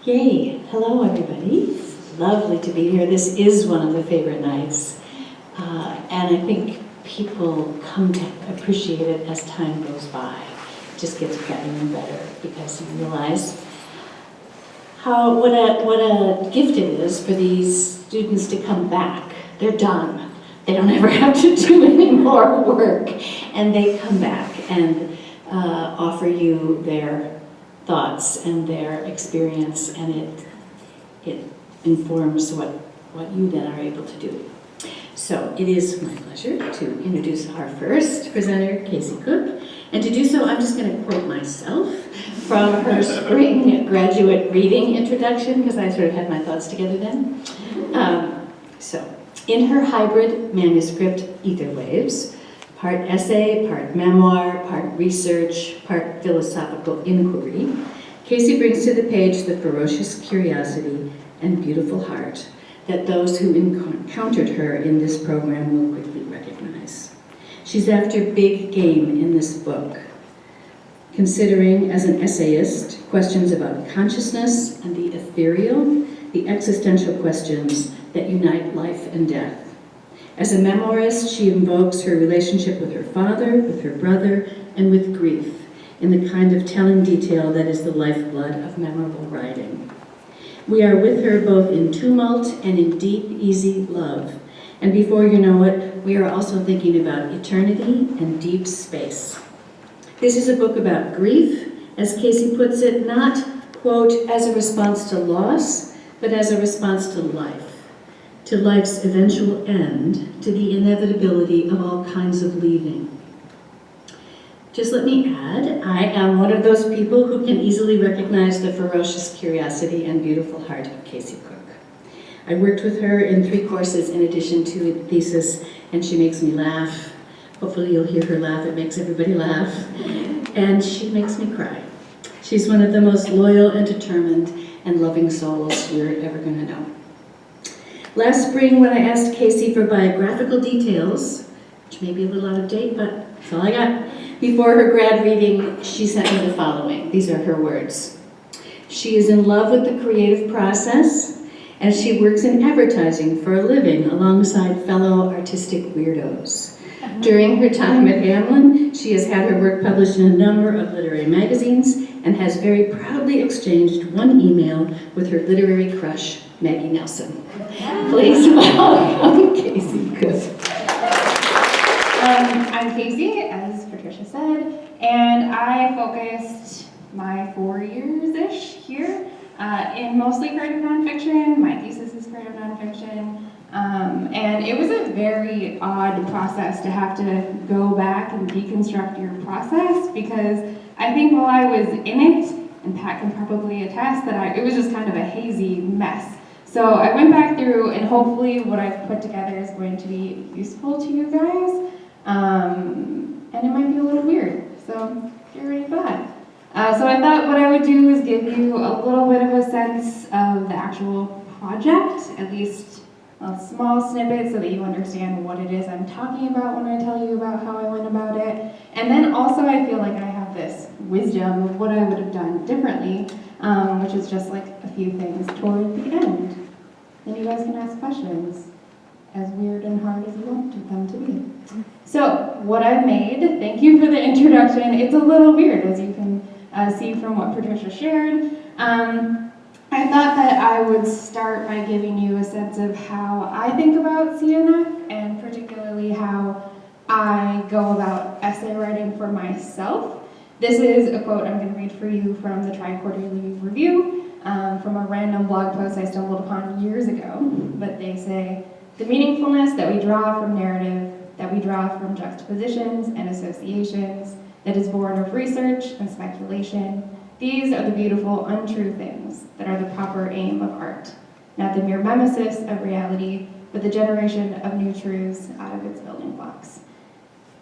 Yay! Hello, everybody. It's lovely to be here. This is one of the favorite nights. And I think people come to appreciate it as time goes by. It just gets better and better because you realize what a gift it is for these students to come back. They're done. They don't ever have to do any more work. And they come back and offer you their thoughts and their experience, and it informs what you then are able to do. So it is my pleasure to introduce our first presenter, Casie Cook. And to do so, I'm just going to quote myself from her spring graduate reading introduction, because I sort of had my thoughts together then. So, in her hybrid manuscript, Etherwaves, part essay, part memoir, part research, part philosophical inquiry, Casie brings to the page the ferocious curiosity and beautiful heart that those who encountered her in this program will quickly recognize. She's after big game in this book, considering as an essayist questions about consciousness and the ethereal, the existential questions that unite life and death. As a memoirist, she invokes her relationship with her father, with her brother, and with grief in the kind of telling detail that is the lifeblood of memorable writing. We are with her both in tumult and in deep, easy love. And before you know it, we are also thinking about eternity and deep space. This is a book about grief, as Casie puts it, not, quote, as a response to loss, but as a response to life, to life's eventual end, to the inevitability of all kinds of leaving. Just let me add, I am one of those people who can easily recognize the ferocious curiosity and beautiful heart of Casie Cook. I worked with her in 3 courses in addition to a thesis, and she makes me laugh. Hopefully you'll hear her laugh, it makes everybody laugh. And she makes me cry. She's one of the most loyal and determined and loving souls you're ever going to know. Last spring, when I asked Casie for biographical details, which may be a little out of date, but that's all I got, before her grad reading, she sent me the following. These are her words. She is in love with the creative process, as she works in advertising for a living alongside fellow artistic weirdos. During her time at Hamline, she has had her work published in a number of literary magazines and has very proudly exchanged one email with her literary crush, Maggie Nelson. Please welcome Casie Cook. I'm Casie, as Patricia said, and I focused my 4 years-ish here in mostly creative nonfiction. My thesis is creative nonfiction, and it was a very odd process to have to go back and deconstruct your process, because I think while I was in it, and Pat can probably attest that it was just kind of a hazy mess. So I went back through, and hopefully what I've put together is going to be useful to you guys. And it might be a little weird, so get ready for that. So I thought what I would do is give you a little bit of a sense of the actual project, at least a small snippet so that you understand what it is I'm talking about when I tell you about how I went about it. And then also I feel like I have this wisdom of what I would have done differently, which is just like a few things toward the end. Then you guys can ask questions, as weird and hard as you want them to be. So, what I made, thank you for the introduction. It's a little weird, as you can see from what Patricia shared. I thought that I would start by giving you a sense of how I think about CNF, and particularly how I go about essay writing for myself. This is a quote I'm going to read for you from the Tri-Quarterly Review, from a random blog post I stumbled upon years ago. But they say, "The meaningfulness that we draw from narrative, that we draw from juxtapositions and associations, that is born of research and speculation, these are the beautiful, untrue things that are the proper aim of art, not the mere mimesis of reality, but the generation of new truths out of its building blocks."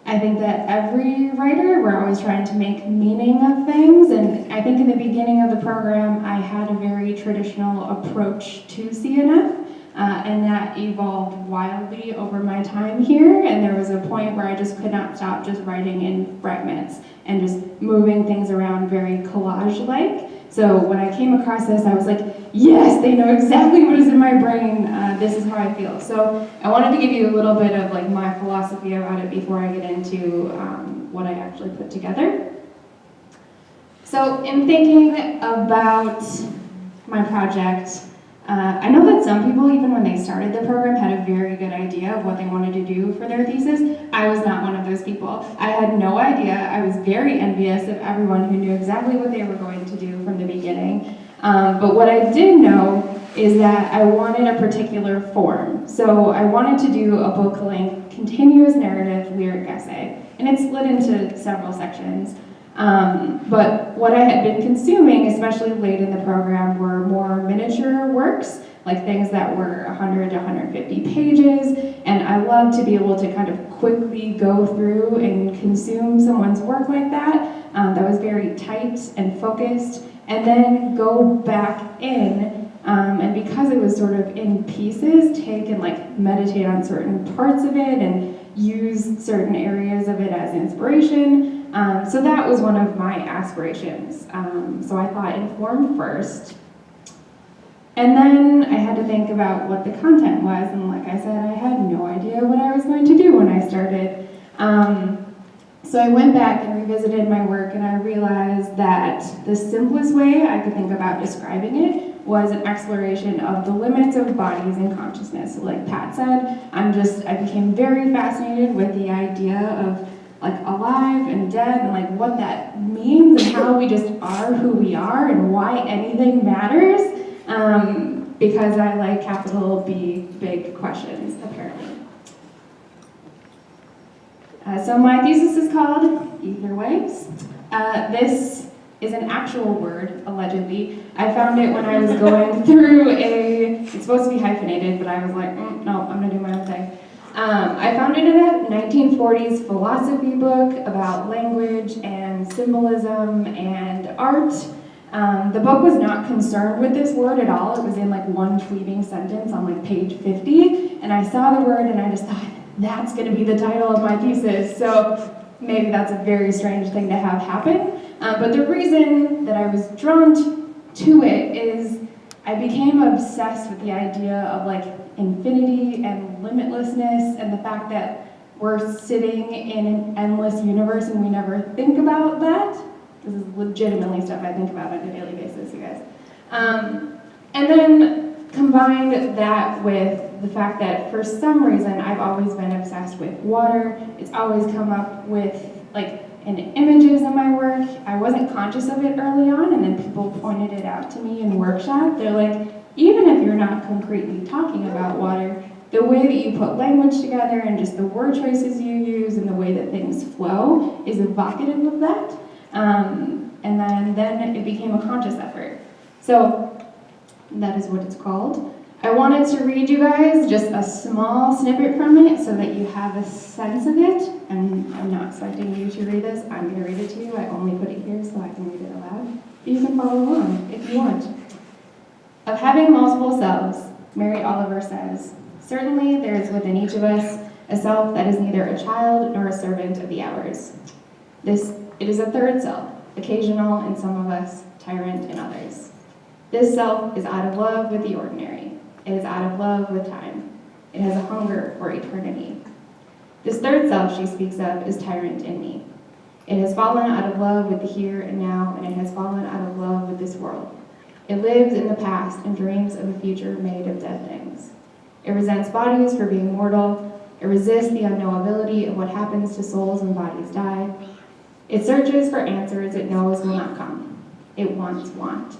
I think that every writer, we're always trying to make meaning of things, and I think in the beginning of the program, I had a very traditional approach to CNF, and that evolved wildly over my time here, and there was a point where I just could not stop just writing in fragments and just moving things around very collage-like. So when I came across this, I was like, yes, they know exactly what is in my brain. This is how I feel. So I wanted to give you a little bit of like my philosophy about it before I get into what I actually put together. So in thinking about my project, I know that some people, even when they started the program, had a very good idea of what they wanted to do for their thesis. I was not one of those people. I had no idea. I was very envious of everyone who knew exactly what they were going to do from the beginning. But what I did know is that I wanted a particular form. So I wanted to do a book-length, continuous narrative lyric essay, and it's split into several sections. But what I had been consuming, especially late in the program, were more miniature works, like things that were 100 to 150 pages, and I love to be able to kind of quickly go through and consume someone's work like that. That was very tight and focused, and then go back in, and because it was sort of in pieces, take and like meditate on certain parts of it and use certain areas of it as inspiration. So that was one of my aspirations. So I thought inform first. And then I had to think about what the content was, and like I said, I had no idea what I was going to do when I started. So I went back and revisited my work, and I realized that the simplest way I could think about describing it was an exploration of the limits of bodies and consciousness. So like Pat said, I became very fascinated with the idea of like alive and dead, and like what that means, and how we just are who we are, and why anything matters, because I like capital B big questions, apparently. So my thesis is called Etherwaves. This is an actual word, allegedly. I found it when I was going through it's supposed to be hyphenated, but I was like, no, I'm gonna do my own thing. I found it in a 1940s philosophy book about language and symbolism and art. The book was not concerned with this word at all. It was in like one fleeting sentence on like page 50, and I saw the word and I just thought, that's gonna be the title of my thesis. So maybe that's a very strange thing to have happen. But the reason that I was drawn to it is I became obsessed with the idea of like infinity and limitlessness, and the fact that we're sitting in an endless universe and we never think about that. This is legitimately stuff I think about on a daily basis, you guys. And then combined that with the fact that for some reason I've always been obsessed with water. It's always come up with like in images in my work. I wasn't conscious of it early on, and then people pointed it out to me in workshop. They're like, even if you're not concretely talking about water, the way that you put language together and just the word choices you use and the way that things flow is evocative of that. And then it became a conscious effort. So that is what it's called. I wanted to read you guys just a small snippet from it so that you have a sense of it. And I'm not expecting you to read this. I'm going to read it to you. I only put it here so I can read it aloud. But you can follow along if you want. Of having multiple selves, Mary Oliver says, certainly there is within each of us a self that is neither a child nor a servant of the hours. It is a third self, occasional in some of us, tyrant in others. This self is out of love with the ordinary. It is out of love with time. It has a hunger for eternity. This third self she speaks of is tyrant in me. It has fallen out of love with the here and now, and it has fallen out of love with this world. It lives in the past and dreams of a future made of dead things. It resents bodies for being mortal. It resists the unknowability of what happens to souls when bodies die. It searches for answers it knows will not come. It wants want.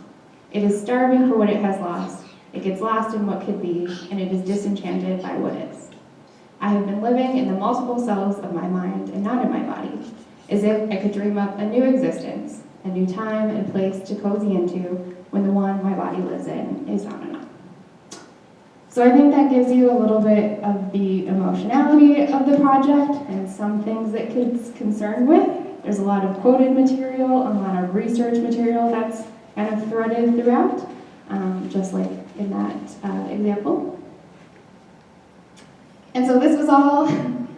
It is starving for what it has lost. It gets lost in what could be, and it is disenchanted by what is. I have been living in the multiple selves of my mind and not in my body, as if I could dream up a new existence, a new time and place to cozy into when the one my body lives in is not enough. So I think that gives you a little bit of the emotionality of the project and some things that it's concerned with. There's a lot of quoted material, a lot of research material that's kind of threaded throughout, just like in that example. And so this was all,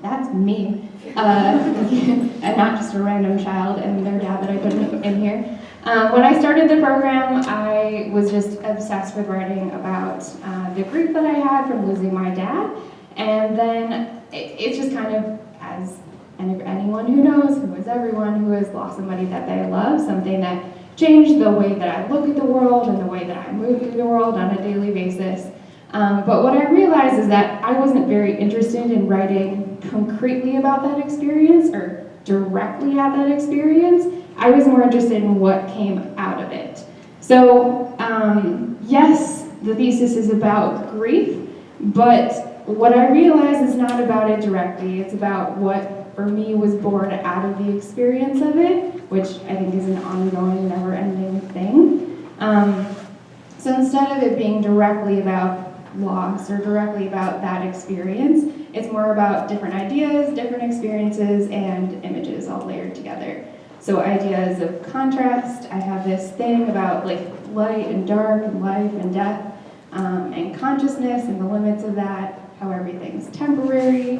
that's me, and not just a random child and their dad that I put in here. When I started the program, I was just obsessed with writing about the grief that I had from losing my dad. And then it's just kind of, as anyone who knows, who is everyone who has lost somebody that they love, something that changed the way that I look at the world and the way that I move through the world on a daily basis. But what I realized is that I wasn't very interested in writing concretely about that experience or directly at that experience. I was more interested in what came out of it. So, yes, the thesis is about grief, but what I realized is not about it directly. It's about what, for me, was born out of the experience of it, which I think is an ongoing, never-ending thing. So instead of it being directly about loss or directly about that experience, it's more about different ideas, different experiences, and images all layered together. So ideas of contrast, I have this thing about like light and dark and life and death, and consciousness and the limits of that, how everything's temporary,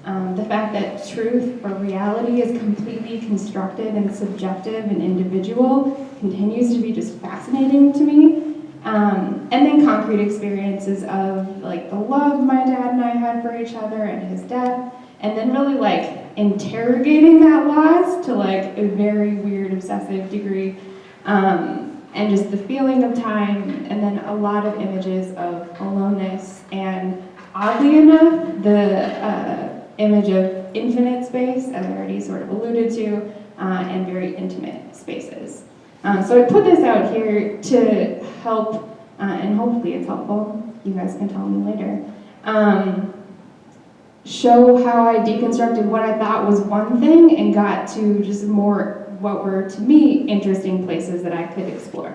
the fact that truth or reality is completely constructed and subjective and individual continues to be just fascinating to me. And then concrete experiences of like the love my dad and I had for each other and his death, and then really like interrogating that loss to like a very weird obsessive degree, and just the feeling of time, and then a lot of images of aloneness, and oddly enough, the image of infinite space, as I already sort of alluded to, and very intimate spaces. So I put this out here to help, and hopefully it's helpful, you guys can tell me later, show how I deconstructed what I thought was one thing and got to just more what were, to me, interesting places that I could explore.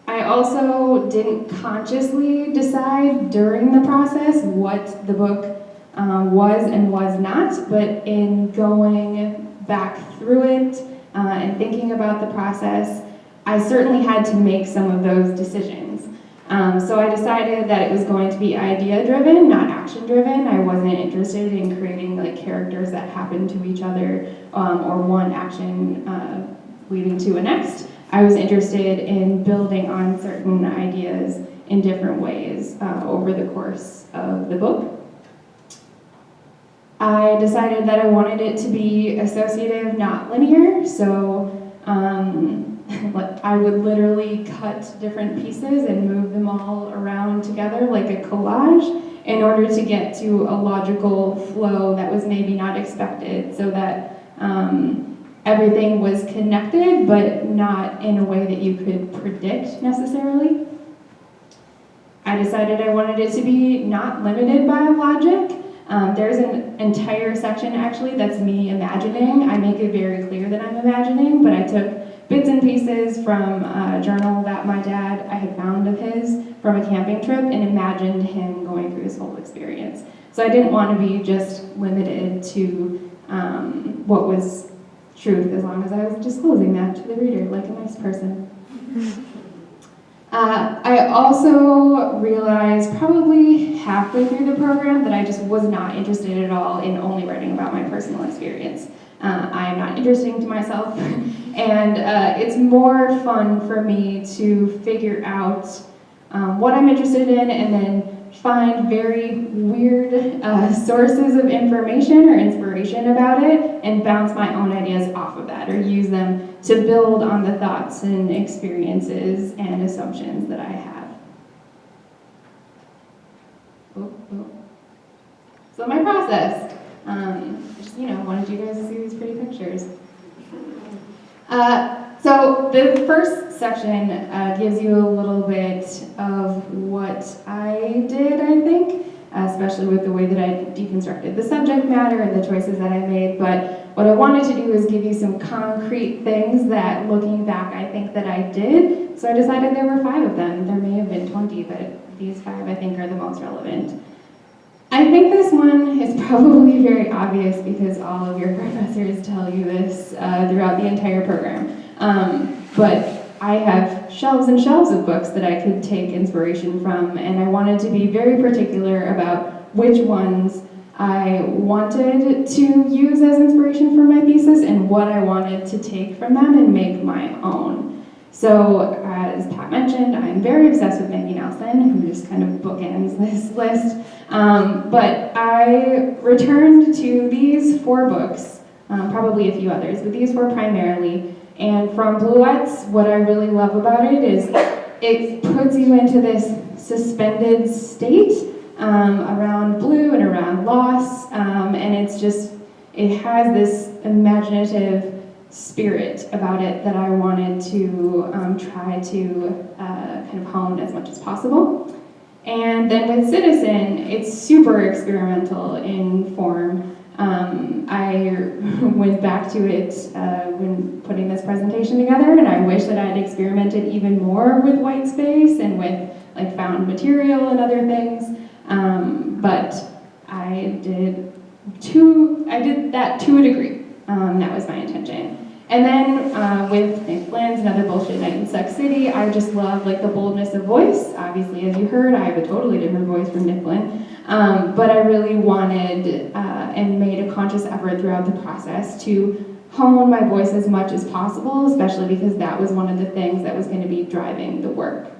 I also didn't consciously decide during the process what the book was and was not, but in going back through it and thinking about the process, I certainly had to make some of those decisions. So I decided that it was going to be idea-driven, not action-driven. I wasn't interested in creating like characters that happen to each other or one action leading to a next. I was interested in building on certain ideas in different ways over the course of the book. I decided that I wanted it to be associative, not linear, so I would literally cut different pieces and move them all around together like a collage in order to get to a logical flow that was maybe not expected, so that everything was connected, but not in a way that you could predict necessarily. I decided I wanted it to be not limited by logic. There's an entire section actually that's me imagining. I make it very clear that I'm imagining, but I took bits and pieces from a journal that my dad, I had found of his from a camping trip, and imagined him going through his whole experience. So I didn't want to be just limited to what was truth, as long as I was disclosing that to the reader like a nice person. I also realized probably halfway through the program that I just was not interested at all in only writing about my personal experience. I am not interesting to myself, and it's more fun for me to figure out what I'm interested in and then find very weird sources of information or inspiration about it and bounce my own ideas off of that, or use them to build on the thoughts and experiences and assumptions that I have. So my process, just, wanted you guys to see these pretty pictures. So the first section gives you a little bit of what I did, I think, especially with the way that I deconstructed the subject matter and the choices that I made. But what I wanted to do is give you some concrete things that, looking back, I think that I did. So I decided there were 5 of them. There may have been 20, but these 5 I think are the most relevant. I think this one is probably very obvious because all of your professors tell you this throughout the entire program. But I have shelves and shelves of books that I could take inspiration from, and I wanted to be very particular about which ones I wanted to use as inspiration for my thesis and what I wanted to take from them and make my own. So, as Pat mentioned, I'm very obsessed with Maggie Nelson, who just kind of bookends this list. But I returned to these 4 books, probably a few others, but these 4 primarily. And from Bluettes, what I really love about it is it puts you into this suspended state around blue and around loss, and it has this imaginative spirit about it that I wanted to try to kind of hone as much as possible. And then with Citizen, it's super experimental in form. I went back to it when putting this presentation together, and I wish that I'd experimented even more with white space and with like found material and other things. But I did that to a degree. That was my intention. And then with Nick Flynn's Another Bullshit Night in Suck City, I just love like the boldness of voice. Obviously, as you heard, I have a totally different voice from Nick Flynn. But I really wanted and made a conscious effort throughout the process to hone my voice as much as possible, especially because that was one of the things that was going to be driving the work.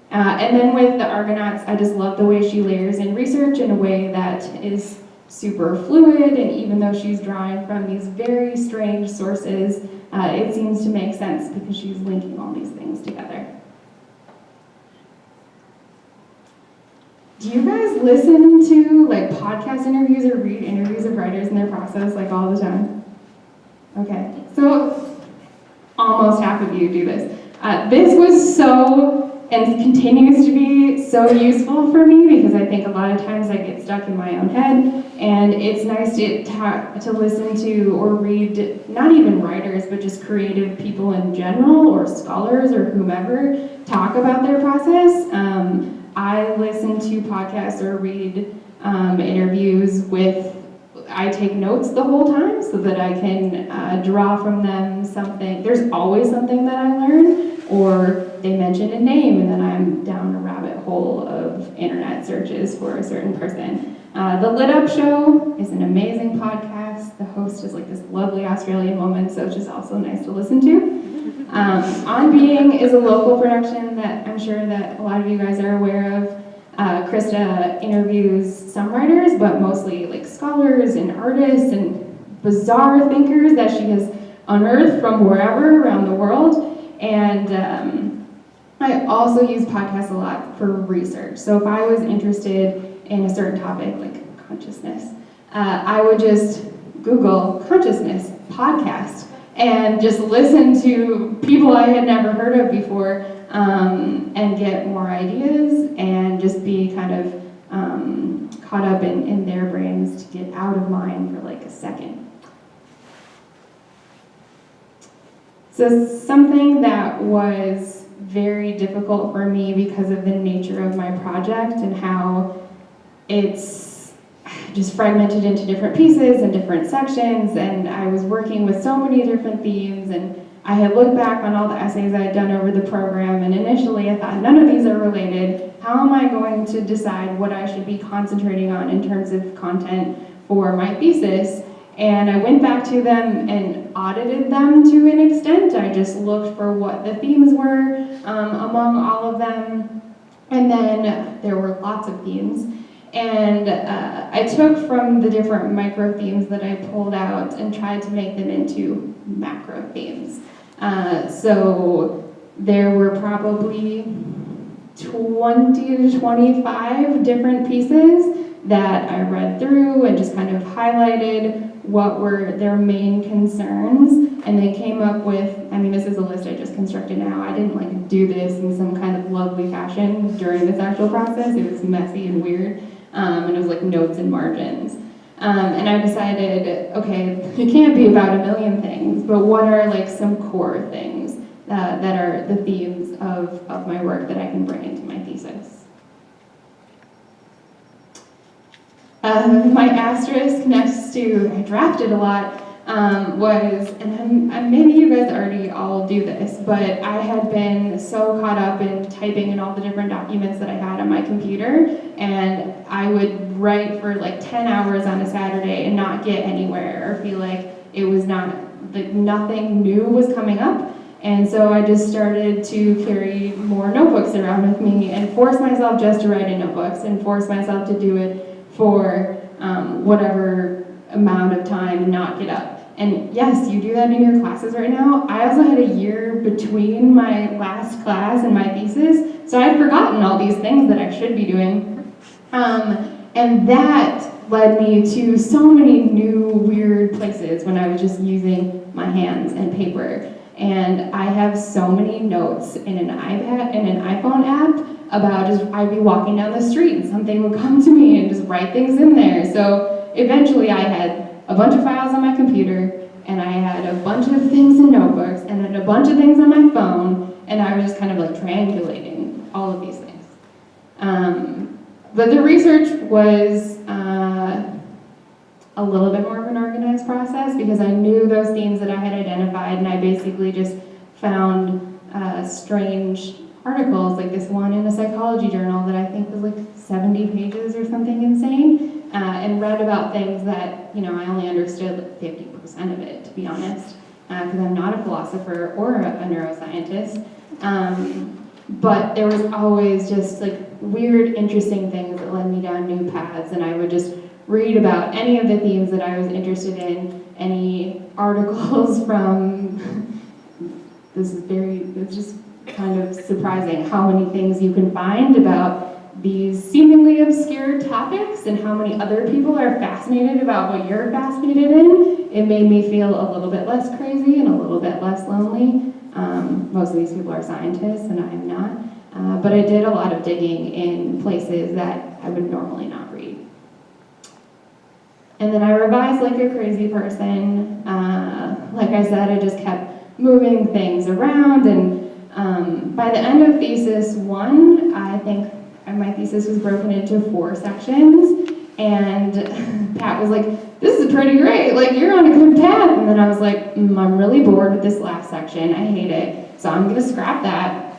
And then with the Argonauts, I just love the way she layers in research in a way that is super fluid, and even though she's drawing from these very strange sources, it seems to make sense because she's linking all these things together. Do you guys listen to like podcast interviews or read interviews of writers in their process like all the time? Okay, so almost half of you do this. This was so, and continues to be so useful for me because I think a lot of times I get stuck in my own head, and it's nice to listen to or read not even writers but just creative people in general or scholars or whomever talk about their process. I listen to podcasts or read interviews I take notes the whole time so that I can draw from them something. There's always something that I learn, or they mention a name and then I'm down a rabbit hole of internet searches for a certain person. The Lit Up Show is an amazing podcast. The host is like this lovely Australian woman, so it's just also nice to listen to. On Being is a local production that I'm sure that a lot of you guys are aware of. Krista interviews some writers, but mostly like scholars and artists and bizarre thinkers that she has unearthed from wherever around the world. And I also use podcasts a lot for research. So if I was interested in a certain topic, like consciousness, I would just Google consciousness podcast and just listen to people I had never heard of before, and get more ideas and just be kind of caught up in their brains to get out of mine for like a second. So something that was very difficult for me because of the nature of my project and how it's just fragmented into different pieces and different sections, and I was working with so many different themes, and I had looked back on all the essays I had done over the program, and initially I thought, none of these are related. How am I going to decide what I should be concentrating on in terms of content for my thesis? And I went back to them and audited them to an extent. I just looked for what the themes were among all of them. And then there were lots of themes. And I took from the different micro themes that I pulled out and tried to make them into macro themes. So there were probably 20 to 25 different pieces that I read through and just kind of highlighted what were their main concerns, and they came up with, I mean, this is a list I just constructed now. I didn't like do this in some kind of lovely fashion during this actual process. It was messy and weird, and it was like notes and margins. And I decided, okay, it can't be about a million things, but what are like some core things that are the themes of my work that I can bring into my thesis? My asterisk next to, I drafted a lot, was, and maybe you guys already all do this, but I had been so caught up in typing in all the different documents that I had on my computer, and I would write for like 10 hours on a Saturday and not get anywhere, or feel like it was not, like nothing new was coming up. And so I just started to carry more notebooks around with me and force myself just to write in notebooks and force myself to do it for whatever amount of time and not get up. And yes, you do that in your classes right now. I also had a year between my last class and my thesis, so I'd forgotten all these things that I should be doing. And that led me to so many new weird places when I was just using my hands and paper. And I have so many notes in an iPad, in an iPhone app, about just, I'd be walking down the street and something would come to me and just write things in there. So eventually I had a bunch of files on my computer, and I had a bunch of things in notebooks, and then a bunch of things on my phone, and I was just kind of like triangulating all of these things. But the research was a little bit more of an organized process, because I knew those themes that I had identified, and I basically just found strange articles, like this one in a psychology journal that I think was like 70 pages or something insane, and read about things that, you know, I only understood like 50% of it, to be honest, because I'm not a philosopher or a neuroscientist. But there was always just like weird, interesting things that led me down new paths, and I would just read about any of the themes that I was interested in, any articles from, it's just kind of surprising how many things you can find about these seemingly obscure topics and how many other people are fascinated about what you're fascinated in. It made me feel a little bit less crazy and a little bit less lonely. Most of these people are scientists and I am not. But I did a lot of digging in places that I would normally not read. And then I revised like a crazy person. Like I said, I just kept moving things around, and by the end of thesis 1, I think my thesis was broken into 4 sections, and Pat was like, this is pretty great, like you're on a good path. And then I was like, I'm really bored with this last section, I hate it, so I'm gonna scrap that,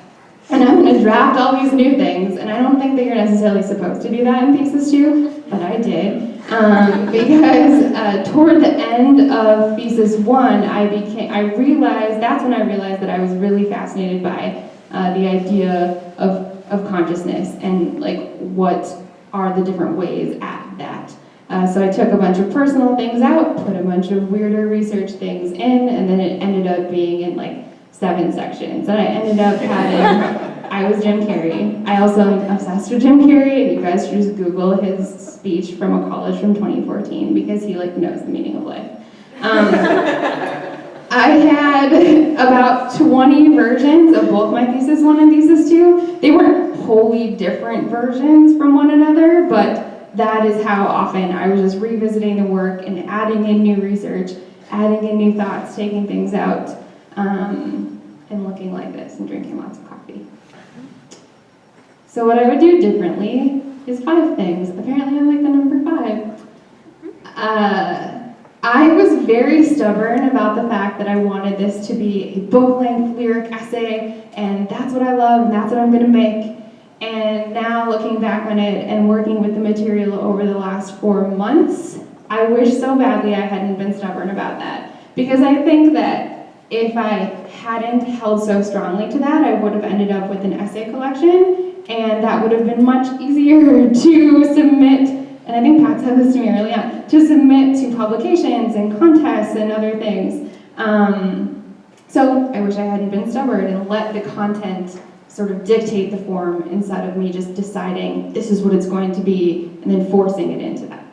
and I'm gonna draft all these new things. And I don't think that you're necessarily supposed to do that in thesis 2, but I did. Because toward the end of thesis 1, that's when I realized that I was really fascinated by the idea of consciousness and like what are the different ways at that. So I took a bunch of personal things out, put a bunch of weirder research things in, and then it ended up being in like 7 sections. And I ended up having, I was Jim Carrey. I also am obsessed with Jim Carrey, and you guys should just Google his speech from a college from 2014, because he like knows the meaning of life. I had about 20 versions of both my thesis 1 and thesis 2. They weren't wholly different versions from one another, but that is how often I was just revisiting the work and adding in new research, adding in new thoughts, taking things out, and looking like this and drinking lots of coffee. So what I would do differently is 5 things. Apparently I like the number 5. I was very stubborn about the fact that I wanted this to be a book-length lyric essay, and that's what I love, and that's what I'm gonna make. And now looking back on it and working with the material over the last 4 months, I wish so badly I hadn't been stubborn about that. Because I think that if I hadn't held so strongly to that, I would have ended up with an essay collection, and that would have been much easier to submit, and I think Pat said this to me early on, to submit to publications and contests and other things. So I wish I hadn't been stubborn and let the content sort of dictate the form instead of me just deciding this is what it's going to be and then forcing it into that.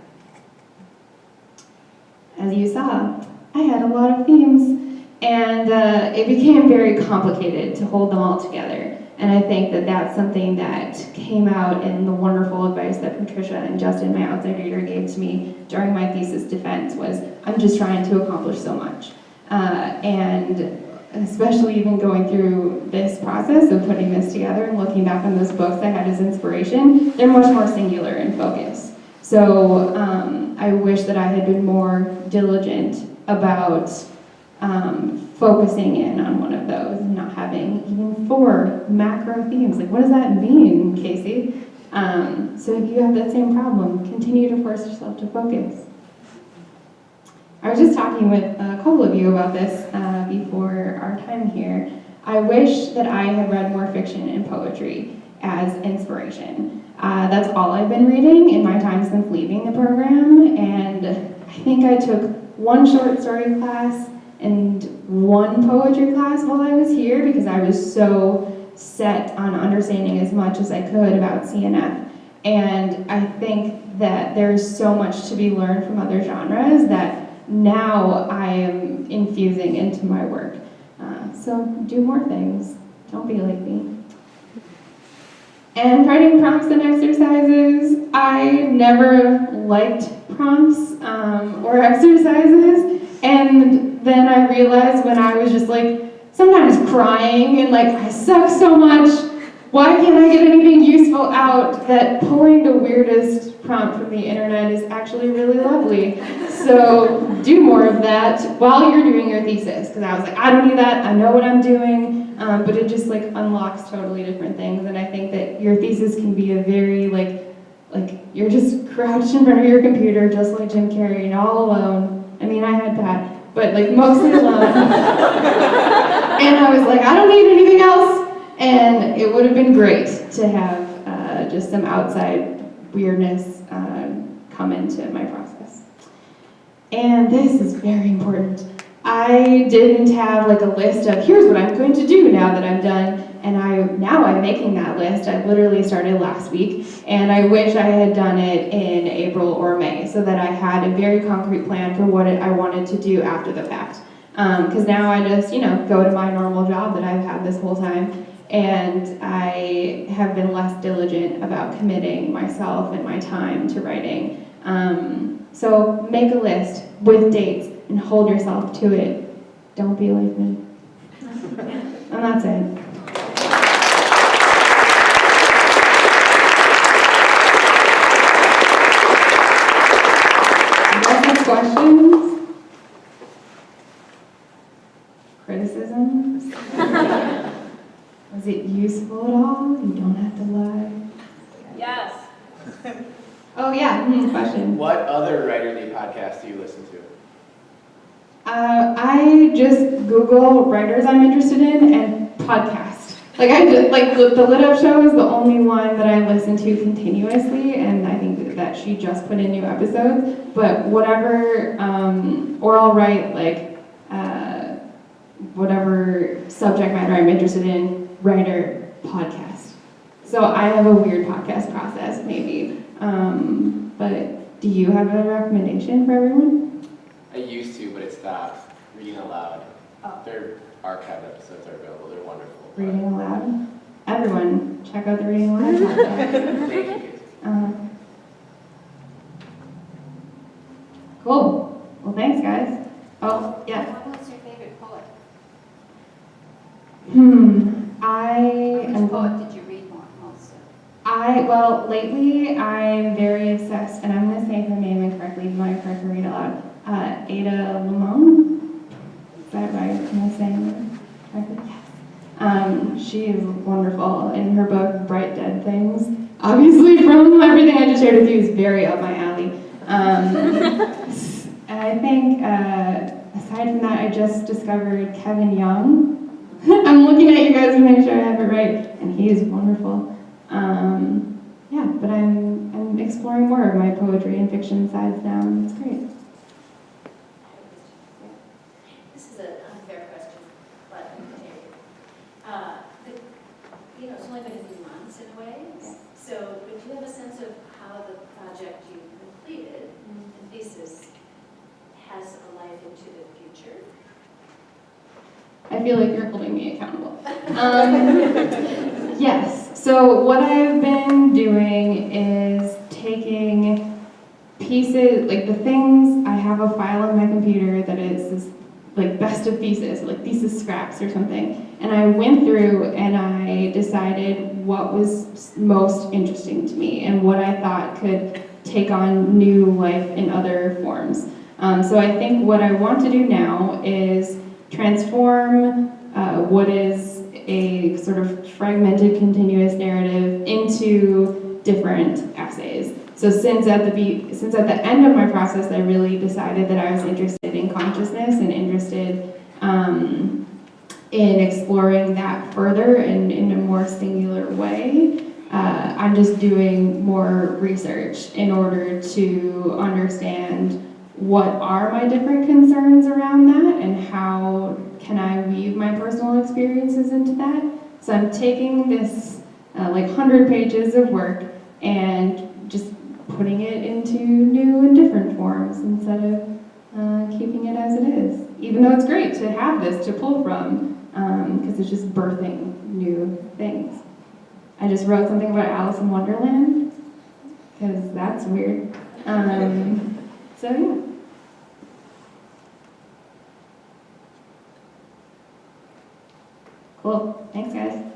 As you saw, I had a lot of themes, and it became very complicated to hold them all together. And I think that that's something that came out in the wonderful advice that Patricia and Justin, my outside reader, gave to me during my thesis defense was, I'm just trying to accomplish so much. And especially even going through this process of putting this together and looking back on those books I had as inspiration, they're much more singular in focus. So I wish that I had been more diligent about focusing in on one of those and not having even 4 macro themes. Like, what does that mean, Casie? So if you have that same problem, continue to force yourself to focus. I was just talking with a couple of you about this before our time here. I wish that I had read more fiction and poetry as inspiration. That's all I've been reading in my time since leaving the program, and I think I took 1 short story class and 1 poetry class while I was here because I was so set on understanding as much as I could about CNF. And I think that there's so much to be learned from other genres that now I am infusing into my work. So do more things. Don't be like me. And writing prompts and exercises. I never liked prompts or exercises. And then I realized when I was just like sometimes crying and like, I suck so much. Why can't I get anything useful out? That pulling the weirdest prompt from the internet is actually really lovely. So do more of that while you're doing your thesis. Because I was like, I don't need that. I know what I'm doing. But it just like unlocks totally different things. And I think that your thesis can be a very like you're just crouched in front of your computer, just like Jim Carrey, and all alone. I mean, I had that, but like mostly alone. And I was like, I don't need anything else. And it would have been great to have just some outside weirdness come into my process. And this is very important. I didn't have like a list of here's what I'm going to do now that I'm done. And now I'm making that list. I literally started last week. And I wish I had done it in April or May so that I had a very concrete plan for what I wanted to do after the fact. Because now I just, go to my normal job that I've had this whole time. And I have been less diligent about committing myself and my time to writing. So make a list with dates and hold yourself to it. Don't be like me. And that's it. You guys have questions? Criticisms? Was it useful at all? You don't have to lie. Yes. Oh yeah, question. What other writerly podcasts do you listen to? I just Google writers I'm interested in and podcast. Like the Lit Up Show is the only one that I listen to continuously, and I think that she just put in new episodes. But whatever, or I'll write whatever subject matter I'm interested in, writer podcast. So I have a weird podcast process, maybe. But do you have a recommendation for everyone? I used to, but it stopped. Reading Aloud. Oh. Their archived episodes are available. They're wonderful. Reading Aloud. Everyone, check out the Reading Aloud podcast. Thank you. Cool. Well, thanks, guys. Oh, yeah. What was your favorite poet? Which poet did you read most of? Well, lately I'm very obsessed, and I'm going to say her name incorrectly, but I'm correct to read it aloud. Ada Limon? Is that right? Am I saying it correctly? Yes. She is wonderful, and her book, Bright Dead Things, obviously from everything I just shared with you, is very up my alley. I think, aside from that, I just discovered Kevin Young. I'm looking at you guys to make sure I have it right, and he is wonderful. Yeah, but I'm exploring more of my poetry and fiction sides now, and it's great. This is an unfair question, but I'm going to take it. It's only been a few months in a way. Yeah. So, but do you have a sense of how the project you completed, the thesis, has a life into the future? I feel like you're holding me accountable. Yes, so what I've been doing is taking pieces, like the things, I have a file on my computer that is this, like best of thesis, like thesis scraps or something, and I went through and I decided what was most interesting to me and what I thought could take on new life in other forms. So I think what I want to do now is transform what is a sort of fragmented continuous narrative into different essays. So since at the end of my process, I really decided that I was interested in consciousness and interested in exploring that further and in a more singular way. I'm just doing more research in order to understand what are my different concerns around that and how can I weave my personal experiences into that. So I'm taking this like 100 pages of work and just putting it into new and different forms instead of keeping it as it is. Even though it's great to have this to pull from, because it's just birthing new things. I just wrote something about Alice in Wonderland, because that's weird. So yeah. Cool, thanks guys.